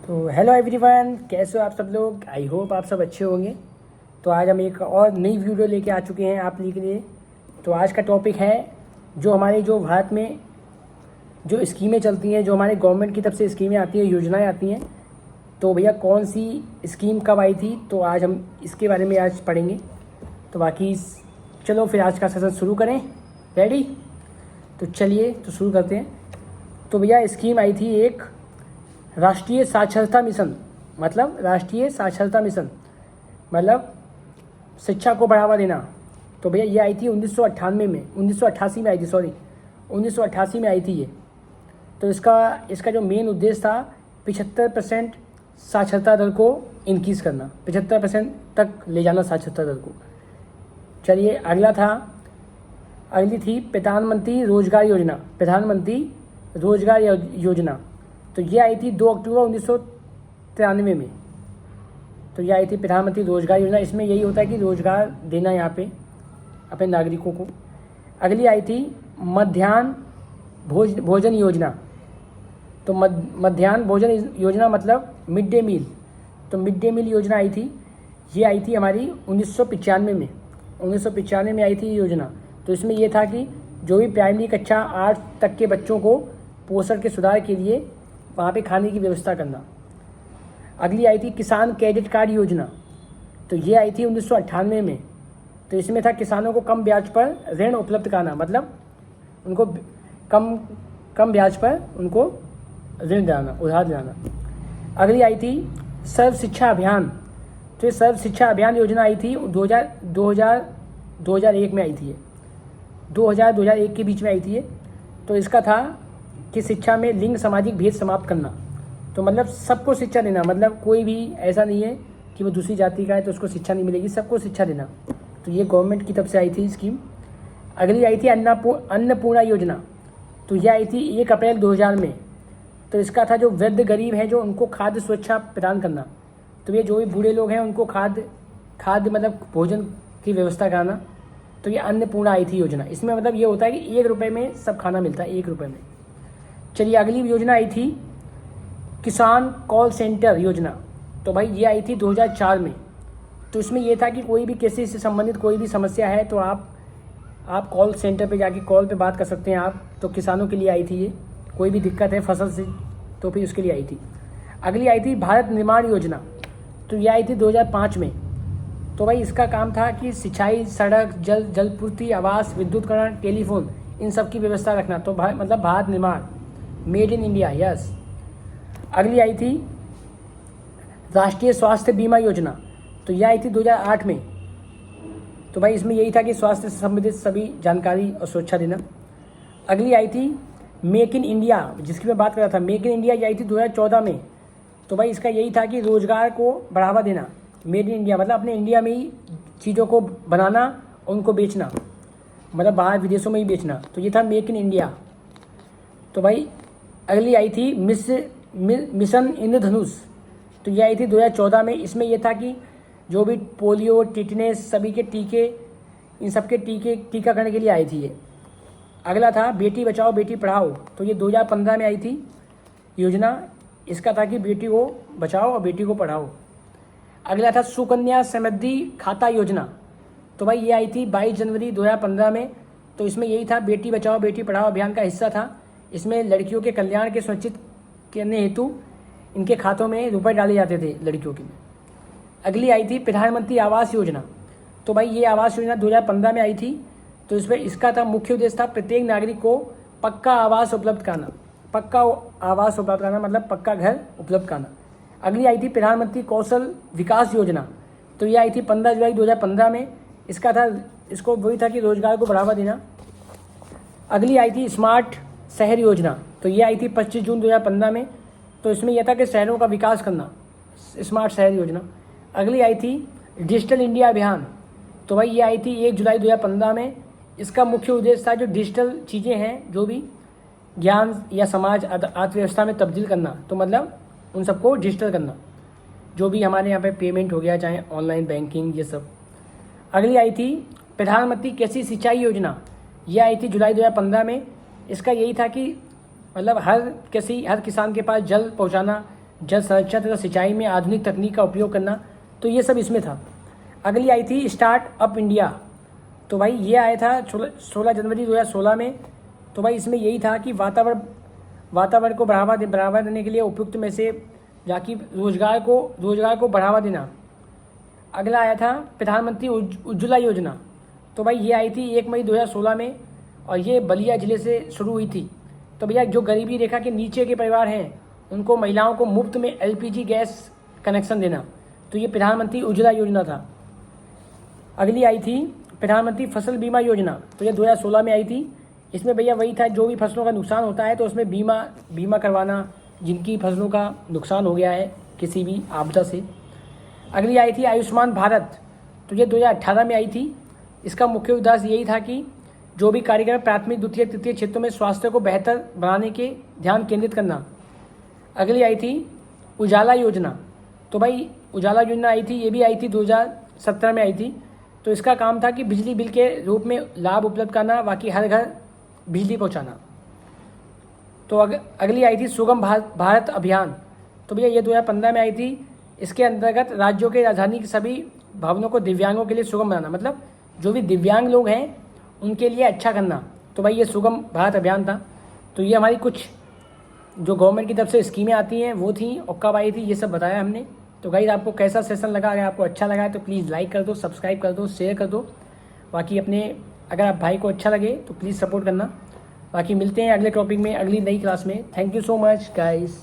तो hello everyone, कैसे हो आप सब लोग। आई होप आप सब अच्छे होंगे। तो आज हम एक और नई वीडियो लेके आ चुके हैं आप लोगों के लिए। तो आज का टॉपिक है जो भारत में जो स्कीमें चलती हैं, जो हमारे गवर्नमेंट की तरफ से स्कीमें आती हैं, योजनाएं आती हैं। तो भैया कौन सी स्कीम कब आई थी, तो आज हम इसके बारे में आज पढ़ेंगे। तो बाकी चलो फिर आज का सेशन शुरू करें। रेडी? तो चलिए तो शुरू करते हैं। तो भैया स्कीम आई थी एक राष्ट्रीय साक्षरता मिशन। राष्ट्रीय साक्षरता मिशन मतलब शिक्षा को बढ़ावा देना। तो भैया ये आई थी 1998 में, 1988 में आई थी, 1988 में आई थी ये। तो इसका जो मेन उद्देश्य था 75% साक्षरता दर को इंक्रीज़ करना, 75% तक ले जाना साक्षरता दर को। चलिए अगली थी प्रधानमंत्री रोजगार योजना। प्रधानमंत्री रोजगार योजना तो ये आई थी 2 अक्टूबर 1993 में। तो ये आई थी प्रधानमंत्री रोजगार योजना। इसमें यही होता है कि रोजगार देना यहाँ पे अपने नागरिकों को। अगली आई थी मध्याह्न भोजन योजना। तो मध्याह्न भोजन योजना मतलब मिड डे मील। तो मिड डे मील योजना आई थी, ये आई थी हमारी 1995 में। 1995 में आई थी ये योजना। तो इसमें ये था कि जो भी प्राइमरी कक्षा 8 तक के बच्चों को पोषण के सुधार के लिए वहाँ पे खाने की व्यवस्था करना। अगली आई थी किसान क्रेडिट कार्ड योजना। तो ये आई थी 1998 में। तो इसमें था किसानों को कम ब्याज पर ऋण उपलब्ध कराना, मतलब उनको कम ब्याज पर उनको ऋण दिलाना, उधार दिलाना। अगली आई थी सर्व शिक्षा अभियान। तो ये सर्व शिक्षा अभियान योजना आई थी 2001 में आई थी ये, 2001 के बीच में आई थी ये। तो इसका था कि शिक्षा में लिंग सामाजिक भेद समाप्त करना। तो मतलब सबको शिक्षा देना, मतलब कोई भी ऐसा नहीं है कि वो दूसरी जाति का है तो उसको शिक्षा नहीं मिलेगी, सबको शिक्षा देना। तो ये गवर्नमेंट की तरफ से आई थी स्कीम। अगली आई थी अन्नपूर्णा योजना। तो यह आई थी 1 अप्रैल 2000 में। तो इसका था जो वृद्ध गरीब हैं जो उनको खाद्य सुरक्षा प्रदान करना। तो ये जो भी बूढ़े लोग हैं उनको खाद्य मतलब भोजन की व्यवस्था कराना। तो ये अन्नपूर्णा आई थी योजना। इसमें मतलब ये होता है कि 1 रुपये में सब खाना मिलता है, 1 रुपये में। चलिए अगली योजना आई थी किसान कॉल सेंटर योजना। तो भाई ये आई थी 2004 में। तो इसमें यह था कि कोई भी कृषि से संबंधित कोई भी समस्या है तो आप कॉल सेंटर पे जाके कॉल पे बात कर सकते हैं आप। तो किसानों के लिए आई थी ये, कोई भी दिक्कत है फसल से तो फिर उसके लिए आई थी। अगली आई थी भारत निर्माण योजना। तो ये आई थी 2005 में। तो भाई इसका काम था कि सिंचाई, सड़क, जलपूर्ति, आवास, विद्युतकरण, टेलीफोन, इन सब की व्यवस्था रखना। तो मतलब भारत निर्माण, मेड इन इंडिया, यस। अगली आई थी राष्ट्रीय स्वास्थ्य बीमा योजना। तो यह आई थी 2008 में। तो भाई इसमें यही था कि स्वास्थ्य से संबंधित सभी जानकारी और सुरक्षा देना। अगली आई थी मेक इन इंडिया, जिसकी मैं बात कर रहा था, मेक इन इंडिया, ये आई थी 2014 में। तो भाई इसका यही था कि रोजगार को बढ़ावा देना। मेड इन इंडिया मतलब अपने इंडिया में ही चीज़ों को बनाना और उनको बेचना, मतलब बाहर विदेशों में ही बेचना। तो ये था मेक इन इंडिया। तो भाई अगली आई थी मिशन इंद्रधनुष। तो ये आई थी 2014 में। इसमें यह था कि जो भी पोलियो, टिटनेस, सभी के टीके, इन सब के टीकाकरण के लिए आई थी ये। अगला था बेटी बचाओ बेटी पढ़ाओ। तो ये 2015 में आई थी योजना। इसका था कि बेटी को बचाओ और बेटी को पढ़ाओ। अगला था सुकन्या समृद्धि खाता योजना। तो भाई ये आई थी 22 जनवरी 2015 में। तो इसमें यही था बेटी बचाओ बेटी पढ़ाओ अभियान का हिस्सा था। इसमें लड़कियों के कल्याण के सुनिश्चित करने हेतु इनके खातों में रुपए डाले जाते थे लड़कियों के। अगली आई थी प्रधानमंत्री आवास योजना। तो भाई ये आवास योजना 2015 में आई थी। तो इसका था मुख्य उद्देश्य था प्रत्येक नागरिक को पक्का आवास उपलब्ध कराना। पक्का आवास उपलब्ध कराना मतलब पक्का घर उपलब्ध कराना। अगली आई थी प्रधानमंत्री कौशल विकास योजना। तो ये आई थी 15 जुलाई 2015 में। इसको वही था कि रोजगार को बढ़ावा देना। अगली आई थी स्मार्ट शहर योजना। तो ये आई थी 25 जून 2015 में। तो इसमें यह था कि शहरों का विकास करना, स्मार्ट शहर योजना। अगली आई थी डिजिटल इंडिया अभियान। तो भाई ये आई थी 1 जुलाई 2015 में। इसका मुख्य उद्देश्य था जो डिजिटल चीज़ें हैं, जो भी ज्ञान या समाज अर्थव्यवस्था में तब्दील करना। तो मतलब उन सबको डिजिटल करना, जो भी हमारे यहाँ पे पेमेंट हो गया, चाहे ऑनलाइन बैंकिंग, ये सब। अगली आई थी प्रधानमंत्री कृषि सिंचाई योजना। यह आई थी जुलाई 2015 में। इसका यही था कि मतलब हर किसान के पास जल पहुँचाना, जल संरक्षण तथा सिंचाई में आधुनिक तकनीक का उपयोग करना, तो ये सब इसमें था। अगली आई थी स्टार्ट अप इंडिया, तो भाई ये आया था 16 जनवरी 2016 में। तो भाई इसमें यही था कि वातावरण को बढ़ावा देने के लिए उपयुक्त में से जाकि रोजगार को बढ़ावा देना। अगला आया था प्रधानमंत्री उज्ज्वला योजना, तो भाई ये आई थी 1 मई 2016 में और ये बलिया ज़िले से शुरू हुई थी। तो भैया जो गरीबी रेखा के नीचे के परिवार हैं उनको, महिलाओं को मुफ्त में LPG गैस कनेक्शन देना, तो ये प्रधानमंत्री उज्ज्वला योजना था। अगली आई थी प्रधानमंत्री फसल बीमा योजना, तो ये 2016 में आई थी। इसमें भैया वही था, जो भी फसलों का नुकसान होता है तो उसमें बीमा करवाना, जिनकी फसलों का नुकसान हो गया है किसी भी आपदा से। अगली आई थी आयुष्मान भारत, तो ये 2018 में आई थी। इसका मुख्य उद्देश्य यही था कि जो भी कार्यक्रम प्राथमिक, द्वितीय, तृतीय क्षेत्रों में स्वास्थ्य को बेहतर बनाने के ध्यान केंद्रित करना। अगली आई थी उजाला योजना, तो भाई उजाला योजना आई थी, ये भी आई थी 2017 में आई थी। तो इसका काम था कि बिजली बिल के रूप में लाभ उपलब्ध करना, बाकी हर घर बिजली पहुंचाना। तो अगली आई थी सुगम भारत अभियान, तो भैया ये 2015 में आई थी। इसके अंतर्गत राज्यों के राजधानी के सभी भवनों को दिव्यांगों के लिए सुगम बनाना, मतलब जो भी दिव्यांग लोग हैं उनके लिए अच्छा करना। तो भाई ये सुगम भारत अभियान था। तो ये हमारी कुछ जो गवर्नमेंट की तरफ से स्कीमें आती हैं वो थी और कब आई थी, ये सब बताया हमने। तो गाइस आपको कैसा सेशन लगा? अगर आपको अच्छा लगा है तो प्लीज़ लाइक कर दो, सब्सक्राइब कर दो, शेयर कर दो। बाकी अगर आप भाई को अच्छा लगे तो प्लीज़ सपोर्ट करना। बाकी मिलते हैं अगले टॉपिक में, अगली नई क्लास में। Thank you so much guys.